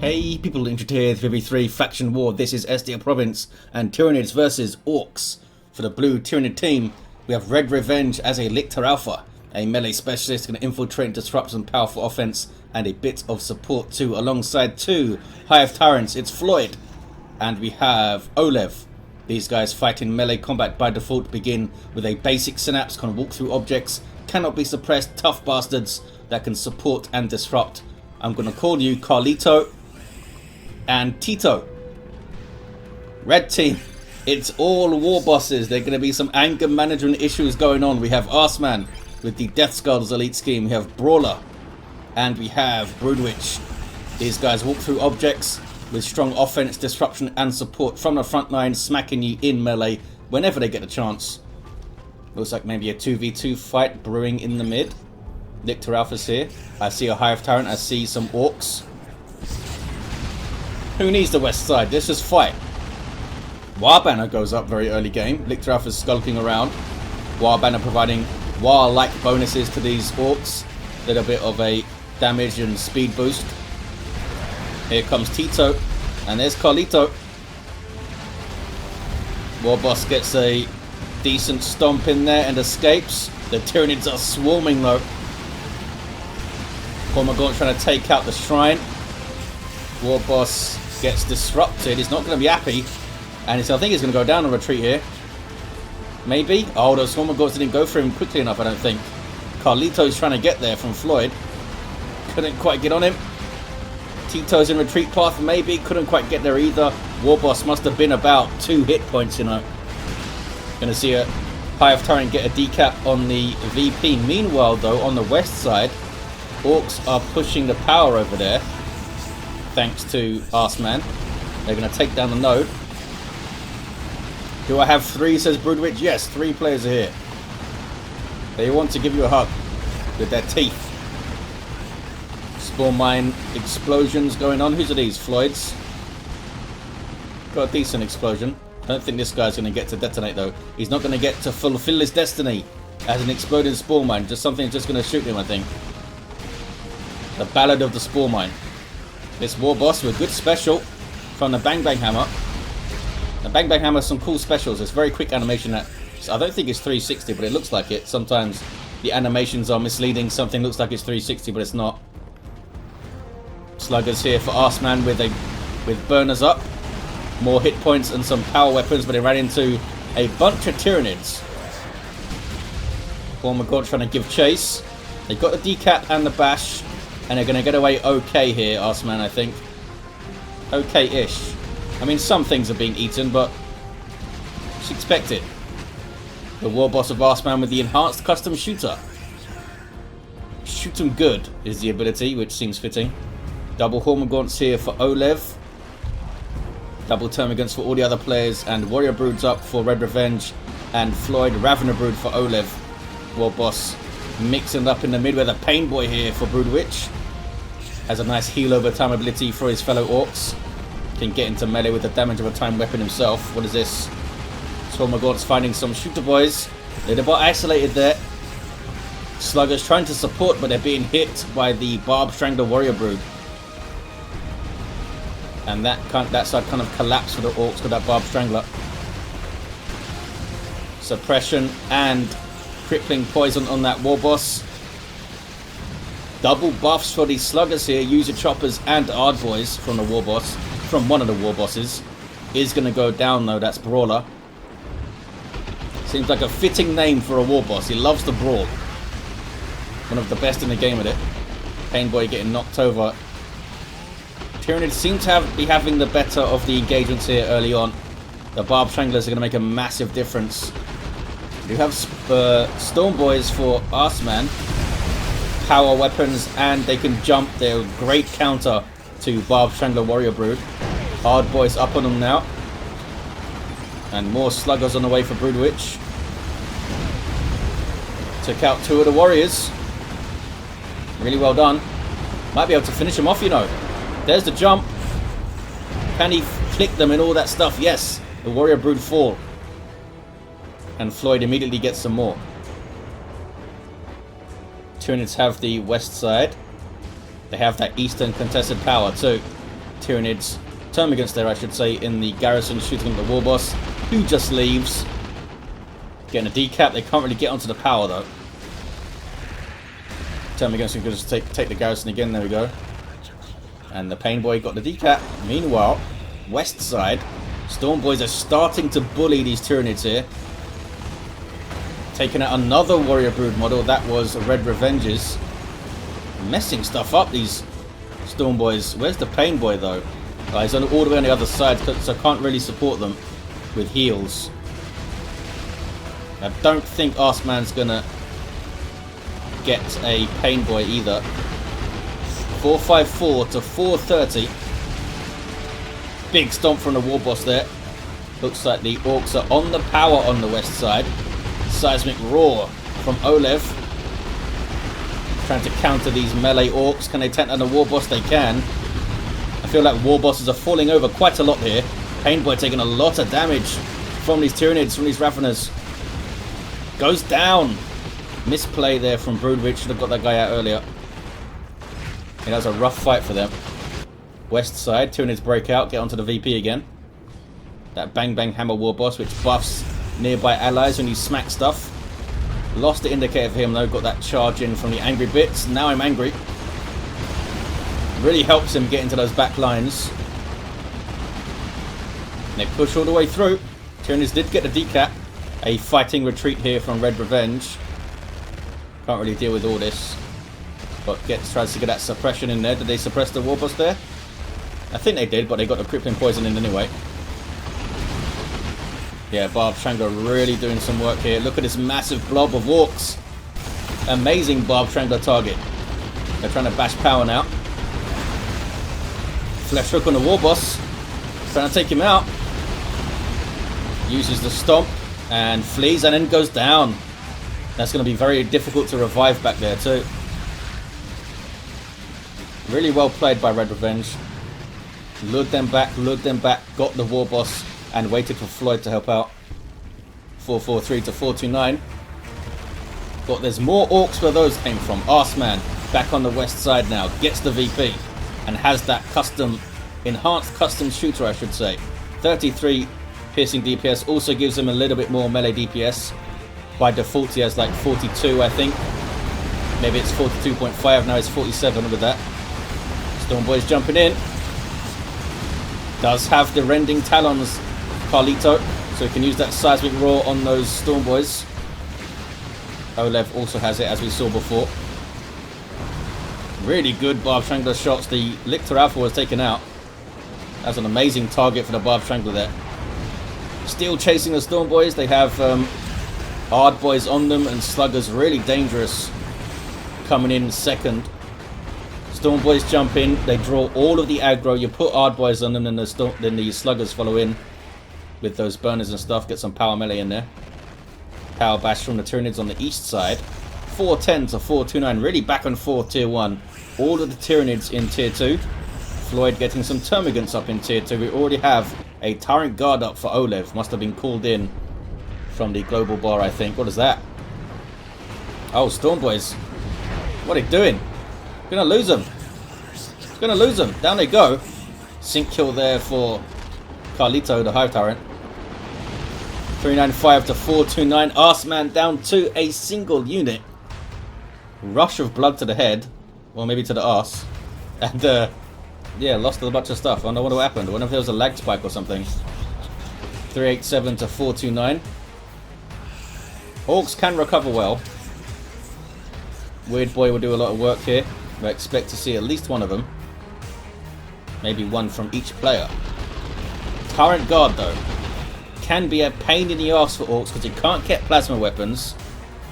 Hey people, interested with VV3 Faction War. This is Estia Province and Tyranids versus Orks. For the blue Tyranid team, we have RedRe Venge as a Lictor Alpha, a melee specialist who can infiltrate and disrupt some powerful offense and a bit of support too, alongside two Hive Tyrants. It's Floid and we have oLev. These guys fight in melee combat by default, begin with a basic synapse, can walk through objects, cannot be suppressed, tough bastards that can support and disrupt. I'm going to call you Carlito and Tito. Red team, it's all Warbosses. There are going to be some anger management issues going on. We have AssMan with the Death Skulls elite scheme. We have BRAWLER and we have Broodwich. These guys walk through objects with strong offense, disruption and support from the front line, smacking you in melee whenever they get a chance. Looks like maybe a 2v2 fight brewing in the mid. Lictor Alpha's here. I see a Hive Tyrant. I see some Orks. Who needs the west side? Let's just fight. Warbanner goes up very early game. Lictor Alpha's skulking around. Warbanner providing War-like bonuses to these Orks. Little bit of a damage and speed boost. Here comes Tito. And there's Carlito. Warboss gets a decent stomp in there and escapes. The Tyranids are swarming though. Warboss trying to take out the shrine. Warboss gets disrupted. He's not going to be happy. And I think he's going to go down on retreat here. Maybe. Oh, those Warboss didn't go for him quickly enough, I don't think. Carlito's trying to get there from Floid. Couldn't quite get on him. Tito's in retreat path, maybe. Couldn't quite get there either. Warboss must have been about 2 hit points, you know. Going to see a Hive Tyrant get a decap on the VP. Meanwhile, though, on the west side, Orks are pushing the power over there. Thanks to AssMan. They're going to take down the node. Do I have 3, says Broodwich? Yes, 3 players are here. They want to give you a hug with their teeth. Spawn mine explosions going on. Whose are these? Floyd's. Got a decent explosion. I don't think this guy's going to get to detonate though. He's not going to get to fulfill his destiny as an exploding spawn mine. Just something that's just going to shoot him, I think. The Ballad of the Spawn Mine. This Warboss with good special from the Bang Bang Hammer. The Bang Bang Hammer has some cool specials. It's very quick animation. That I don't think it's 360, but it looks like it. Sometimes the animations are misleading. Something looks like it's 360, but it's not. Sluggers here for AssMan with burners up. More hit points and some power weapons, but they ran into a bunch of Tyranids. Warboss trying to give chase. They got the decap and the bash. And they're going to get away okay here, AssMan, I think. Okay-ish. I mean, some things are being eaten, but just expect it. The Warboss of AssMan with the enhanced custom shooter. Shoot 'em good is the ability, which seems fitting. Double Hormagaunts here for oLev. Double Termagants for all the other players. And Warrior Broods up for RedRe Venge. And Floid Ravener Brood for oLev. Warboss mixing up in the mid with a Pain Boy here for Broodwich. Has a nice heal over time ability for his fellow Orks. Can get into melee with the damage of a time weapon himself. What is this? Hormagaunts finding some shooter boys. They're about isolated there. Sluggers trying to support, but they're being hit by the Barb Strangler Warrior Brood. And that side kind of collapsed for the Orks with that Barb Strangler. Suppression and crippling poison on that Warboss. Double buffs for these sluggers here. User choppers and Ard Boys from the Warboss. From one of the Warbosses. Is going to go down though. That's Brawler. Seems like a fitting name for a Warboss. He loves to brawl. One of the best in the game at it. Pain Boy getting knocked over. Tyranids seem to be having the better of the engagements here early on. The Barb Stranglers are going to make a massive difference. You have Storm Boys for AssMan. Power weapons and they can jump. They're a great counter to Barb Strangler Warrior Brood. Hard Boys up on them now. And more sluggers on the way for Broodwich. Took out 2 of the warriors. Really well done. Might be able to finish them off, you know. There's the jump. Can he flick them and all that stuff? Yes. The Warrior Brood fall. And Floyd immediately gets some more. Tyranids have the west side. They have that eastern contested power too. Tyranids, termagants there I should say, in the garrison shooting at the Warboss, who just leaves. Getting a decap, they can't really get onto the power though. Termagants can just take the garrison again, there we go. And the Pain Boy got the decap. Meanwhile, west side, Storm Boys are starting to bully these Tyranids here. Taking out another Warrior Brood model, that was Red Revenges. Messing stuff up, these Storm Boys. Where's the Pain Boy though? He's all the way on the other side, so I can't really support them with heals. I don't think AssMan's gonna get a Pain Boy either. 454 to 430. Big stomp from the Warboss there. Looks like the Orks are on the power on the west side. Seismic roar from oLev. Trying to counter these melee Orks. Can they take down the Warboss? They can. I feel like Warbosses are falling over quite a lot here. Pain Boy taking a lot of damage from these Tyranids, from these Raffiners. Goes down. Misplay there from Broodwich. Should have got that guy out earlier. That was a rough fight for them. West side, Tyranids break out, get onto the VP again. That Bang Bang Hammer Warboss, which buffs nearby allies when you smack stuff. Lost the indicator for him though, got that charge in from the angry bits. Now I'm angry. Really helps him get into those back lines. And they push all the way through. Tyranids did get the decap. A fighting retreat here from Red Revenge. Can't really deal with all this. But tries to get that suppression in there. Did they suppress the Warboss there? I think they did, but they got the crippling poison in anyway. Yeah, Barb Strangler really doing some work here. Look at this massive blob of Orks. Amazing Barb Strangler target. They're trying to bash power now. Flesh hook on the Warboss. Trying to take him out. Uses the stomp and flees and then goes down. That's going to be very difficult to revive back there too. Really well played by Red Revenge. Lured them back, got the Warboss, and waited for Floid to help out. 443 to 429. But there's more Orks where those came from. AssMan, back on the west side now, gets the VP, and has that enhanced custom shooter, I should say. 33 piercing DPS, also gives him a little bit more melee DPS. By default he has like 42, I think. Maybe it's 42.5, now it's 47, look at that. Storm Boy's jumping in. Does have the rending talons, Carlito, so he can use that seismic roar on those Storm Boys. oLev also has it, as we saw before. Really good Barb Strangler shots. The Lictor Alpha was taken out. That's an amazing target for the Barb Strangler there. Still chasing the Storm Boys. They have Hard Boys on them, and Sluggers really dangerous coming in second. Storm Boys jump in, they draw all of the aggro, you put Hard Boys on them, and then the Sluggers follow in with those burners and stuff, get some power melee in there. Power bash from the Tyranids on the east side. 410 to 429, really back and forth tier 1. All of the Tyranids in tier 2. Floid getting some termagants up in tier 2. We already have a Tyrant Guard up for oLev, must have been called in from the global bar, I think. What is that? Oh, Storm Boys. What are they doing? Gonna lose them. Gonna lose them. Down they go. Sync kill there for Carlito, the Hive Tyrant. 395 to 429. AssMan down to a single unit. Rush of blood to the head. Or maybe to the arse. And, yeah, lost a bunch of stuff. I wonder what happened. I wonder if there was a lag spike or something. 387 to 429. Orks can recover well. Weird Boy will do a lot of work here. I expect to see at least one of them. Maybe one from each player. Tyrant Guard, though, can be a pain in the arse for Orks because you can't get plasma weapons.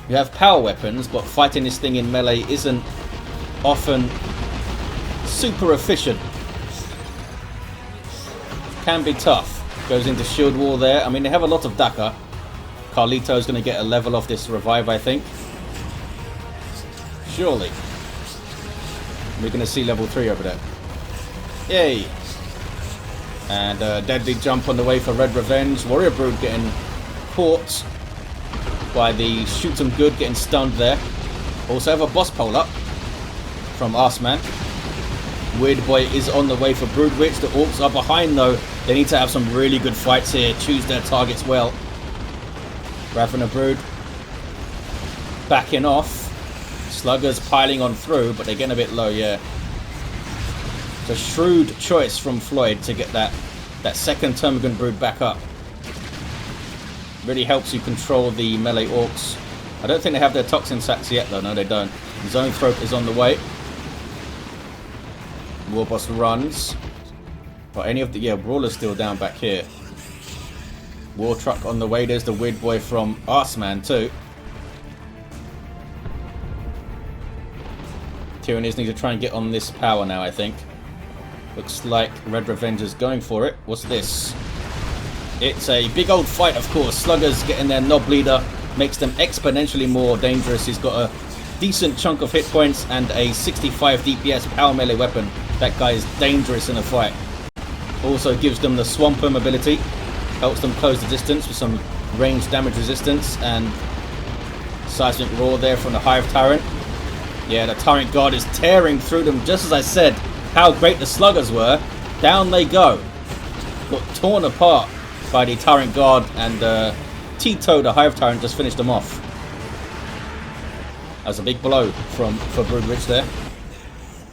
You have power weapons, but fighting this thing in melee isn't often super efficient. Can be tough. Goes into shield wall there. I mean, they have a lot of Daka. Carlito's going to get a level off this revive, I think. Surely. We're going to see level 3 over there. Yay! And deadly jump on the way for Red Revenge. Warrior Brood getting caught by the shoot 'em good, getting stunned there. Also have a boss pole up from AssMan. Weird Boy is on the way for Broodwich. The Orks are behind though. They need to have some really good fights here. Choose their targets well. Ravener Brood backing off. Sluggers piling on through, but they're getting a bit low, yeah. It's a shrewd choice from Floid to get that second Termagant Brood back up. Really helps you control the melee Orks. I don't think they have their Toxin Sacks yet though, no they don't. Zone Throat is on the way. Warboss runs. But any of the... yeah, Brawler's still down back here. War Truck on the way. There's the Weird Boy from AssMan too. Tyranids need to try and get on this power now, I think. Looks like RedRe Venge is going for it. What's this? It's a big old fight, of course. Sluggers getting their Knob Leader. Makes them exponentially more dangerous. He's got a decent chunk of hit points and a 65 DPS power melee weapon. That guy is dangerous in a fight. Also gives them the Swampum ability. Helps them close the distance with some range damage resistance. And Seismic Roar there from the Hive Tyrant. Yeah, the Tyrant Guard is tearing through them. Just as I said, how great the Sluggers were. Down they go. Got torn apart by the Tyrant Guard. And Tito, the Hive Tyrant, just finished them off. That was a big blow for Broodwich there.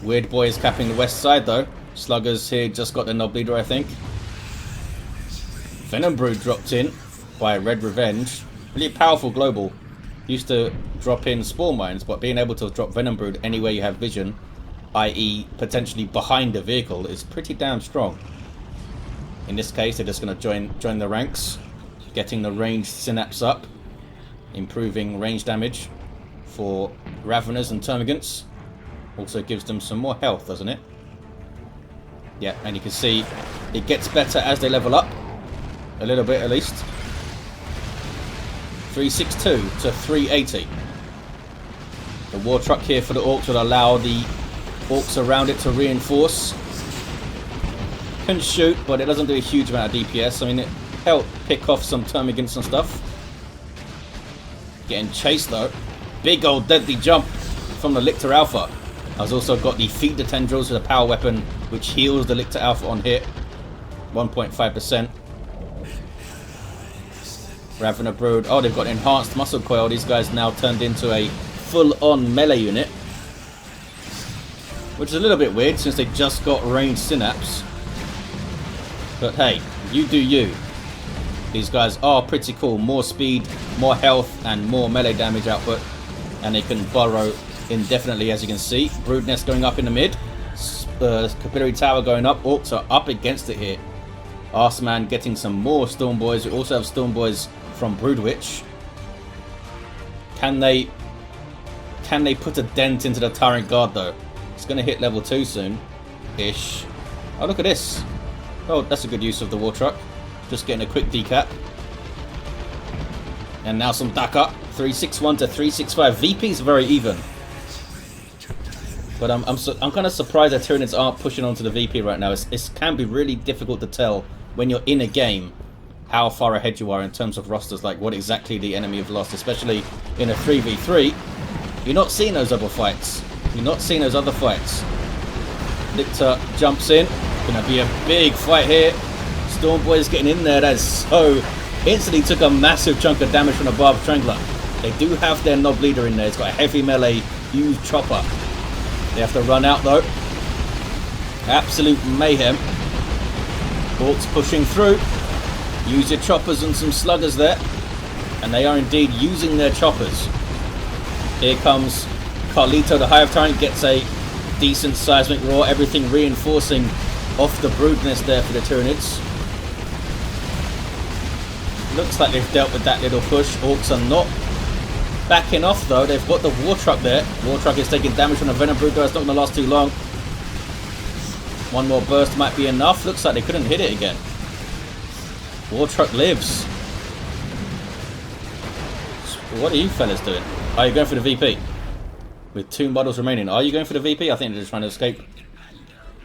Weird Boy is capping the west side though. Sluggers here just got the Knob Leader, I think. Venom Brood dropped in by RedRe Venge. Really powerful global. Used to drop in Spore Mines, but being able to drop Venom Brood anywhere you have vision, i.e. potentially behind a vehicle, is pretty damn strong. In this case, they're just going to join the ranks, getting the ranged synapse up, improving range damage for Raveners and Termagants. Also gives them some more health, doesn't it? Yeah, and you can see it gets better as they level up. A little bit at least. 362 to 380. The War Truck here for the Orks will allow the Orks around it to reinforce. Can shoot, but it doesn't do a huge amount of DPS. I mean, it helped pick off some Termagants and stuff. Getting chased though. Big old deadly jump from the Lictor Alpha. I've also got the Feed the Tendrils with a power weapon which heals the Lictor Alpha on hit. 1.5%. Ravener Brood. Oh, they've got enhanced muscle coil. These guys now turned into a full-on melee unit. Which is a little bit weird since they just got ranged synapse. But hey, you do you. These guys are pretty cool. More speed, more health, and more melee damage output. And they can burrow indefinitely, as you can see. Brood Nest going up in the mid. Capillary Tower going up. Orks are up against it here. AssMan getting some more Storm Boys. We also have Storm Boys from Broodwich. Can they put a dent into the Tyrant Guard though? It's going to hit level 2 soon-ish. Oh, look at this. Oh, that's a good use of the War Truck. Just getting a quick decap. And now some duck up. 361 to 365. VP's very even. But I'm kind of surprised that Tyranids aren't pushing onto the VP right now. It can be really difficult to tell when you're in a game how far ahead you are in terms of rosters, like what exactly the enemy have lost, especially in a 3v3. You're not seeing those other fights. You're not seeing those other fights. Lictor jumps in. Gonna be a big fight here. Storm Boy is getting in there. That's so... instantly took a massive chunk of damage from the Barb Strangler. They do have their Knob Leader in there. It's got a heavy melee, huge chopper. They have to run out though. Absolute mayhem. Orks pushing through. Use your choppers and some sluggers there. And they are indeed using their choppers. Here comes Carlito, the Hive Tyrant, gets a decent Seismic Roar. Everything reinforcing off the Brood Nest there for the Tyranids. Looks like they've dealt with that little push. Orks are not backing off though. They've got the War Truck there. War Truck is taking damage from the Venom Brood though. It's not going to last too long. One more burst might be enough. Looks like they couldn't hit it again. War Truck lives. What are you fellas doing? Are you going for the VP? With 2 models remaining. Are you going for the VP? I think they're just trying to escape.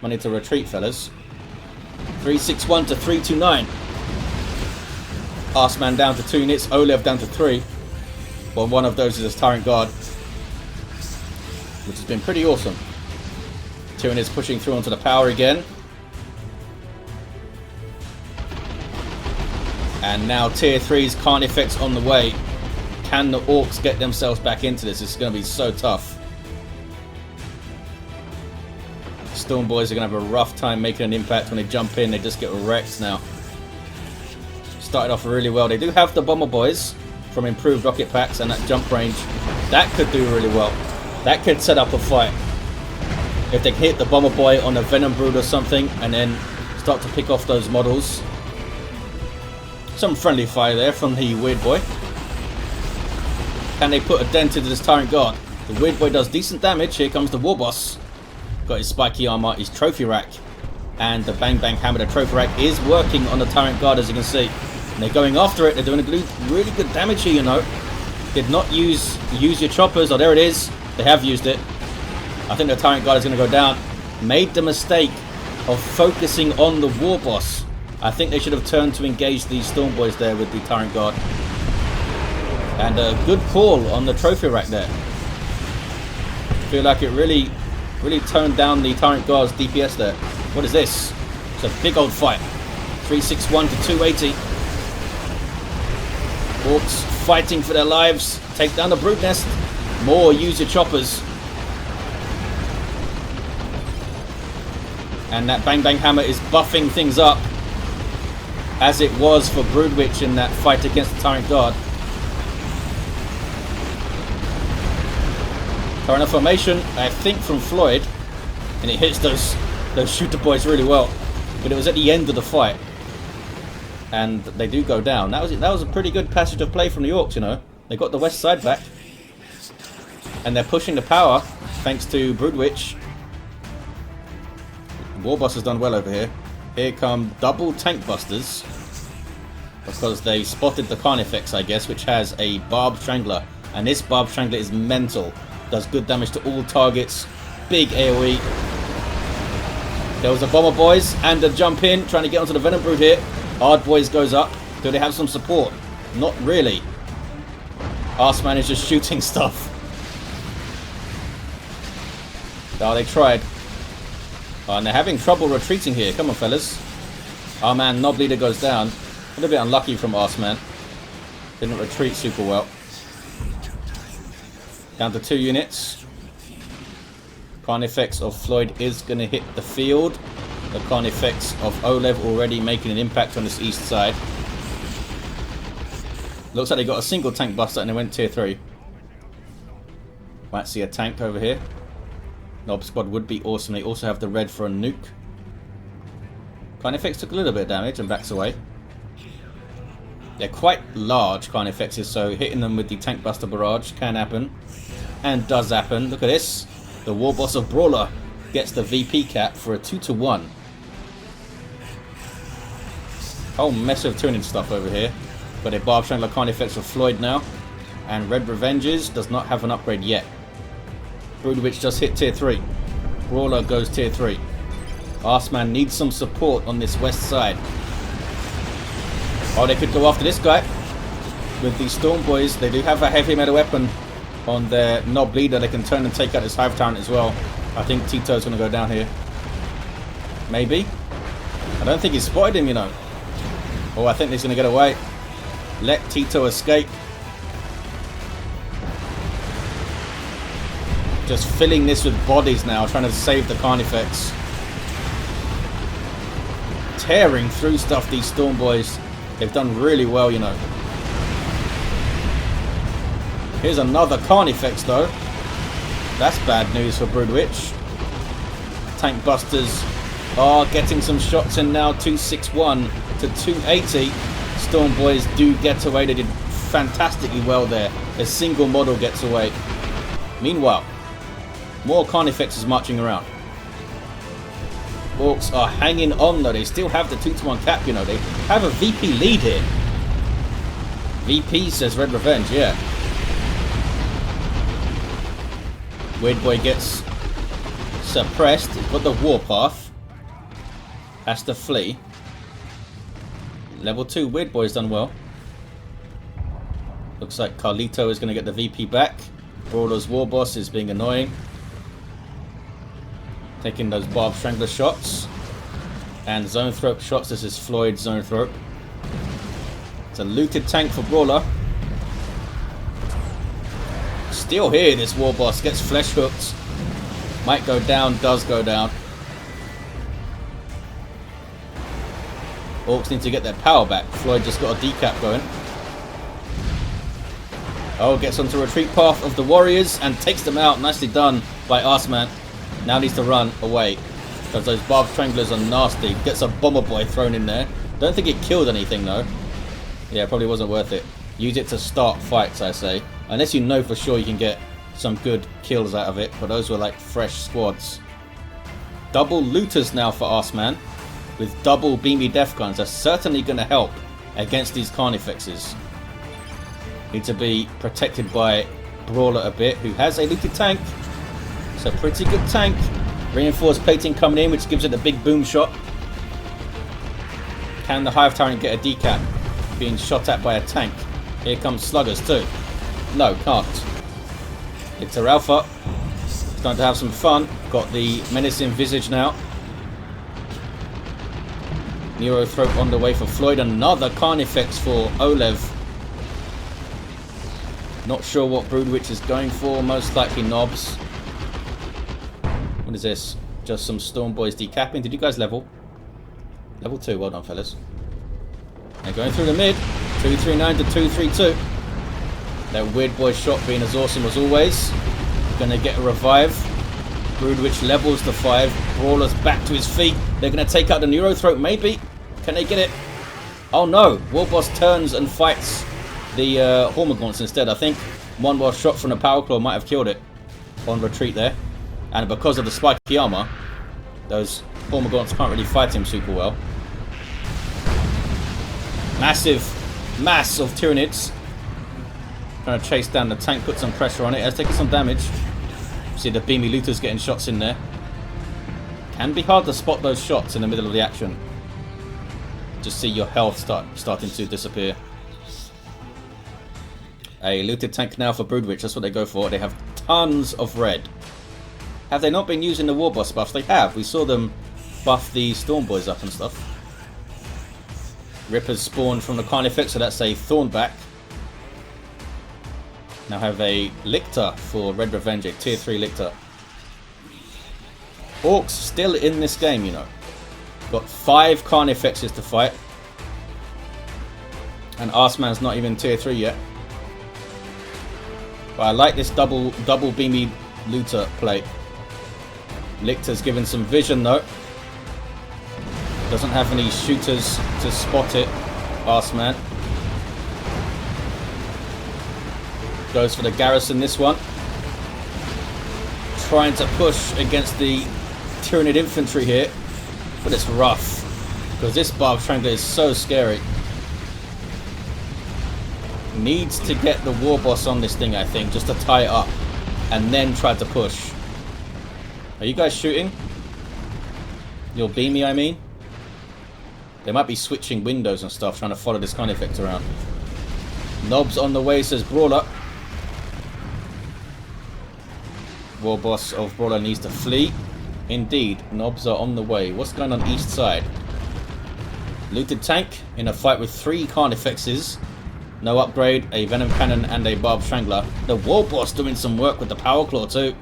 I need to retreat, fellas. 361 to 329. AssMan down to 2 units. oLev down to 3. Well, one of those is a Tyrant Guard, which has been pretty awesome. Tyranids pushing through onto the power again. And now tier 3's Carnifex on the way. Can the Orks get themselves back into this? It's going to be so tough. Storm Boys are going to have a rough time making an impact when they jump in. They just get wrecked now. Started off really well. They do have the Bomber Boys from improved rocket packs and that jump range. That could do really well. That could set up a fight. If they hit the Bomber Boy on a Venom Brood or something and then start to pick off those models. Some friendly fire there from the Weird Boy. Can they put a dent into this Tyrant Guard? The Weird Boy does decent damage. Here comes the Warboss. Got his spiky armor, his trophy rack. And the Bang Bang Hammer, the trophy rack, is working on the Tyrant Guard, as you can see. And they're going after it. They're doing really good damage here, you know. Did not use your choppers. Oh, there it is. They have used it. I think the Tyrant Guard is going to go down. Made the mistake of focusing on the Warboss. I think they should have turned to engage these Storm Boys there with the Tyrant Guard. And a good call on the trophy rack there. Feel like it really toned down the Tyrant Guard's DPS there. What is this? It's a big old fight. 361 to 280. Orks fighting for their lives. Take down the Brood Nest. More use your choppers. And that Bang Bang Hammer is buffing things up. As it was for Broodwich in that fight against the Tyrant Guard. Current formation, I think from Floid. And it hits those shooter boys really well. But it was at the end of the fight. And they do go down. That was a pretty good passage of play from the Orks, you know. They got the west side back. And they're pushing the power thanks to Broodwich. Warboss has done well over here. Here come double tank busters. Because they spotted the Carnifex, I guess, which has a Barb Strangler. And this Barb Strangler is mental. Does good damage to all targets. Big AoE. There was a Bomber Boys and a jump in. Trying to get onto the Venom Brood here. Hard Boys goes up. Do they have some support? Not really. AssMan is just shooting stuff. Oh, they tried. Oh, and they're having trouble retreating here. Come on, fellas. Our man, Knob Leader, goes down. A little bit unlucky from AssMan. Didn't retreat super well. Down to 2 units. Carnifex of Floid is going to hit the field. The Carnifex of oLev already making an impact on this east side. Looks like they got a single tank buster and they went tier 3. Might see a tank over here. Knob Squad would be awesome. They also have the red for a nuke. Carnifex took a little bit of damage and backs away. They're quite large Carnifexes, so hitting them with the tank buster barrage can happen. And does happen. Look at this. The Warboss of Brawler gets the VP cap for a 2-to-1. Whole mess of tuning stuff over here. Got a Barb Strangler Carnifex of Floid now. And RedRe Venges does not have an upgrade yet. Broodwich just hit tier 3. Brawler goes tier 3. AssMan needs some support on this west side. Oh, they could go after this guy. With the Storm Boys, they do have a heavy metal weapon on their Knob Leader. They can turn and take out this Hive Tyrant as well. I think Tito's going to go down here. Maybe. I don't think he's spotted him, you know. Oh, I think he's going to get away. Let Tito escape. Just filling this with bodies now, trying to save the Carnifex. Tearing through stuff, these Storm Boys. They've done really well, you know. Here's another Carnifex, though. That's bad news for Broodwich. Tank Busters are getting some shots in now. 261 to 280. Storm Boys do get away. They did fantastically well there. A single model gets away. Meanwhile, more Carnifexes marching around. Orks are hanging on, though. They still have the 2-to-1 cap, you know. They have a VP lead here. VP says RedRe Venge, yeah. Weird Boy gets suppressed. He's got the warpath. Has to flee. Level 2, Weird Boy's done well. Looks like Carlito is going to get the VP back. Brawler's Warboss is being annoying. Taking those barbed strangler shots. And zone thrope shots. This is Floyd zone thrope. It's a looted tank for Brawler. Still here, this Warboss gets flesh hooked. Might go down, does go down. Orks need to get their power back. Floyd just got a decap going. Oh, gets onto retreat path of the warriors and takes them out. Nicely done by AssMan. Now needs to run away because those barbed stranglers are nasty. Gets a bomber boy thrown in there. Don't think it killed anything though. Yeah, probably wasn't worth it. Use it to start fights, I say. Unless you know for sure you can get some good kills out of it. But those were like fresh squads. Double looters now for AssMan. With double beamy death guns. That's certainly going to help against these carnifexes. Need to be protected by Brawler a bit, who has a looted tank. It's a pretty good tank. Reinforced plating coming in, which gives it a big boom shot. Can the Hive Tyrant get a decap? Being shot at by a tank. Here comes sluggers too. No, can't. Lictor Alpha. Starting to have some fun. Got the menacing visage now. Neurothrope on the way for Floyd. Another Carnifex for oLev. Not sure what Broodwich is going for. Most likely knobs. What is this? Just some Storm Boys decapping. Did you guys level? Level 2. Well done, fellas. They're going through the mid. 239 to 232. That weird boy shot being as awesome as always. Gonna get a revive. Broodwich levels the 5. Brawler's back to his feet. They're gonna take out the Neurothrope, maybe. Can they get it? Oh no. Warboss turns and fights the Hormagaunts instead. I think one more shot from the Power Claw might have killed it on retreat there. And because of the spiky armor, those Hormagaunts can't really fight him super well. Massive mass of Tyranids. Trying to chase down the tank, put some pressure on it. It's taking some damage. See the beamy looters getting shots in there. Can be hard to spot those shots in the middle of the action. Just see your health starting to disappear. A looted tank now for Broodwich. That's what they go for. They have tons of red. Have they not been using the Warboss buffs? They have. We saw them buff the Storm Boys up and stuff. Rippers spawned from the Carnifex, so that's a Thornback. Now have a Lictor for RedRe Venge, a tier 3 Lictor. Orks still in this game, you know. Got 5 Carnifexes to fight. And AssMan's not even tier 3 yet. But I like this double beamy looter play. Lictor's given some vision though. Doesn't have any shooters to spot it. AssMan. Goes for the garrison this one. Trying to push against the Tyranid infantry here. But it's rough. Because this barbed strangler is so scary. Needs to get the Warboss on this thing, I think, just to tie it up. And then try to push. Are you guys shooting? Your beamy, I mean? They might be switching windows and stuff, trying to follow this Carnifex around. Knobs on the way, says Brawler. Warboss of Brawler needs to flee. Indeed, knobs are on the way. What's going on east side? Looted tank in a fight with 3 Carnifexes. No upgrade, a Venom Cannon and a Barbed Strangler. The Warboss doing some work with the Power Claw too.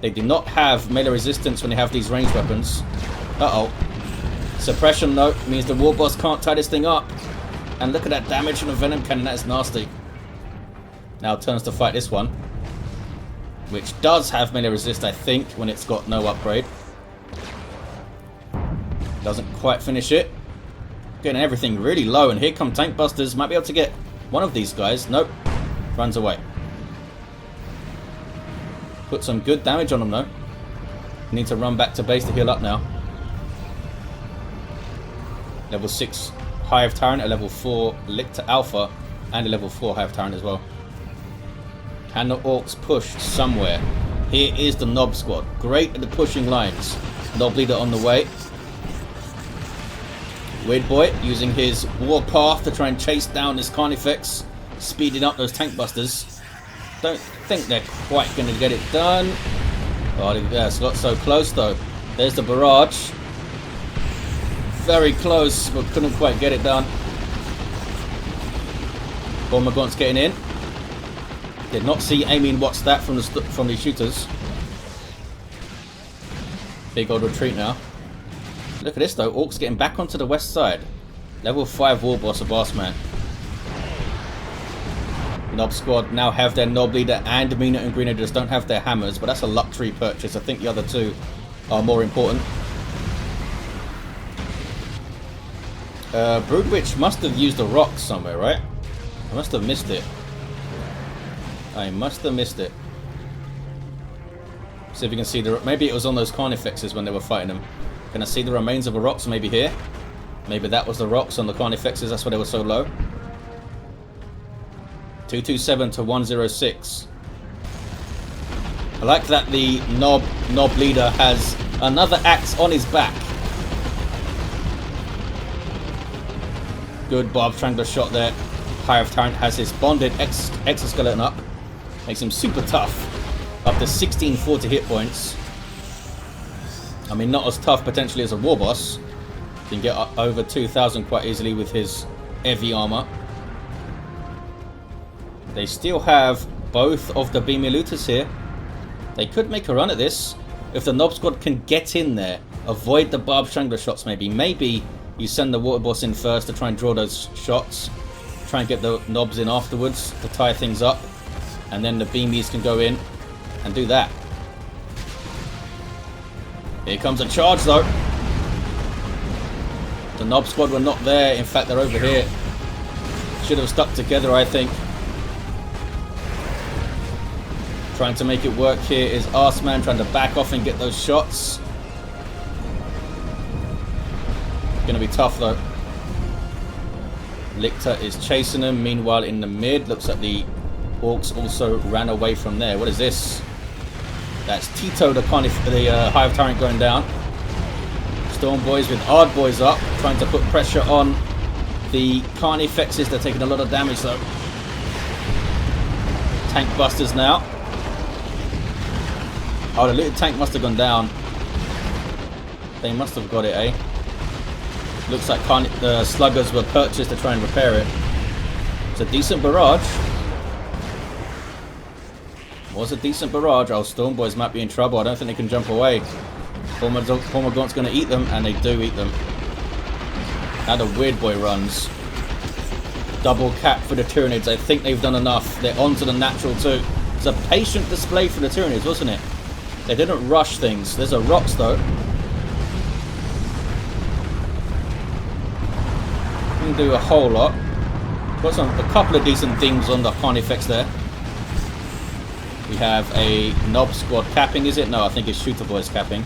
They do not have melee resistance when they have these ranged weapons. Uh-oh. Suppression though means the Warboss can't tie this thing up. And look at that damage from the Venom Cannon, that is nasty. Now turns to fight this one. Which does have melee resist, I think, when it's got no upgrade. Doesn't quite finish it. Getting everything really low, and here come Tank Busters. Might be able to get one of these guys. Nope. Runs away. Put some good damage on them though. Need to run back to base to heal up now. Level 6 Hive Tyrant, a level 4 Lictor Alpha, and a level 4 Hive Tyrant as well. Can the Orks push somewhere? Here is the Knob Squad. Great at the pushing lines. Knob Leader on the way. Weird Boy using his Warpath to try and chase down this Carnifex. Speeding up those Tank Busters. Don't think they're quite going to get it done. Oh, it's got so close though. There's the barrage. Very close, but couldn't quite get it done. Warboss getting in. Did not see aiming what's that from the shooters. Big old retreat now. Look at this though, Orks getting back onto the west side. Level 5 Warboss of AssMan. Nob squad now have their Nob leader, and Mina and Greener just don't have their hammers, but that's a luxury purchase. I think the other two are more important. Broodwich must have used a rock somewhere, right? I must have missed it. I must have missed it. See if you can see the... Maybe it was on those Carnifexes when they were fighting them. Can I see the remains of a rocks maybe here? Maybe that was the rocks on the Carnifexes, that's why they were so low. 227 to 106. I like that the Nob leader has another axe on his back. Good Barb Strangler shot there. Hive Tyrant has his bonded exoskeleton up. Makes him super tough. Up to 1640 hit points. I mean, not as tough potentially as a Warboss. Can get up over 2000 quite easily with his heavy armor. They still have both of the beamy looters here. They could make a run at this. If the Nob squad can get in there, avoid the Barb Strangler shots maybe. Maybe you send the Warboss in first to try and draw those shots. Try and get the Nobs in afterwards to tie things up. And then the beamies can go in and do that. Here comes a charge though. The Nob squad were not there. In fact, they're over here. Should have stuck together, I think. Trying to make it work here is AssMan, trying to back off and get those shots. Gonna be tough though. Lictor is chasing him. Meanwhile, in the mid, looks like the Orks also ran away from there. What is this? That's Tito, the Hive Tyrant going down. Storm Boys with Hard Boys up, trying to put pressure on the Carnifexes. They're taking a lot of damage though. Tank Busters now. Oh, the little tank must have gone down. They must have got it, eh? Looks like the sluggers were purchased to try and repair it. It's a decent barrage. Was a decent barrage. Oh, Storm Boys might be in trouble. I don't think they can jump away. Warboss going to eat them, and they do eat them. Now the Weird Boy runs. Double cap for the Tyranids. I think they've done enough. They're on to the natural too. It's a patient display for the Tyranids, wasn't it? They didn't rush things. There's a rocks though. Didn't do a whole lot. Got a couple of decent things on the Carnifex there. We have a Nob squad capping, is it? No, I think it's Shooter Boys capping.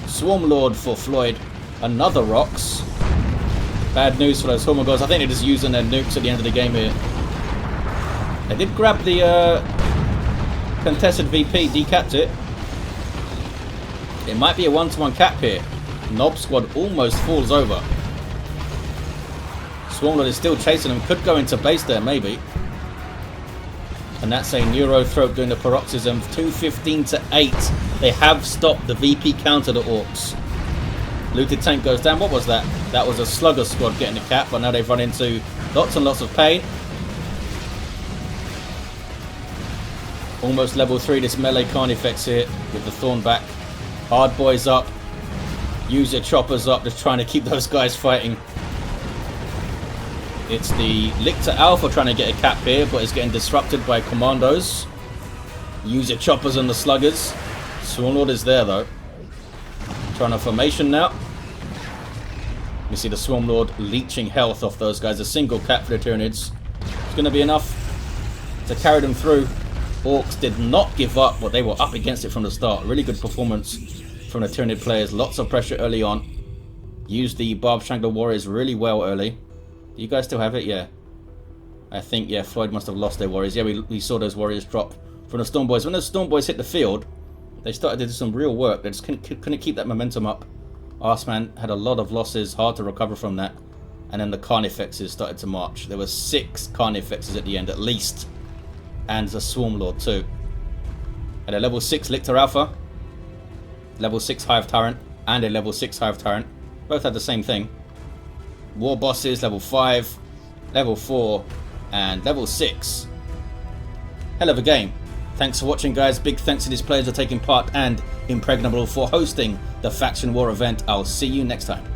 Swarm Lord for Floid. Another rocks. Bad news for those Warboss. I think they're just using their nukes at the end of the game here. They did grab the contested VP, decapped it. It might be a one-to-one cap here. Nob squad almost falls over. Swarmlord is still chasing him. Could go into base there, maybe. And that's a Neuro Throat doing the paroxysm. 215 to 8. They have stopped the VP counter, the Orks. Looted tank goes down. What was that? That was a Slugger squad getting the cap, but now they've run into lots and lots of pain. Almost level 3, this melee Carnifex here with the Thorn back. Hard Boys up. Use your choppers up, just trying to keep those guys fighting. It's the Lictor Alpha trying to get a cap here, but it's getting disrupted by commandos. Use your choppers on the sluggers. Swarmlord is there though. Trying a formation now. You see the Swarmlord leeching health off those guys. A single cap for the Tyranids. It's going to be enough to carry them through. Orks did not give up, but they were up against it from the start. Really good performance from the Tyranid players. Lots of pressure early on. Used the Barb Strangler Warriors really well early. Do you guys still have it? Yeah. I think, yeah, Floyd must have lost their Warriors. Yeah, we saw those Warriors drop from the Storm Boys. When the Storm Boys hit the field, they started to do some real work. They just couldn't keep that momentum up. AssMan had a lot of losses, hard to recover from that. And then the Carnifexes started to march. There were 6 Carnifexes at the end, at least. And the Swarm Lord too. At a level 6 Lictor Alpha. level 6 Hive Tyrant and a level 6 Hive Tyrant. Both had the same thing. Warbosses level 5, level 4 and level 6. Hell of a game. Thanks for watching, guys. Big thanks to these players for taking part, and Impregnable for hosting the Faction War event. I'll see you next time.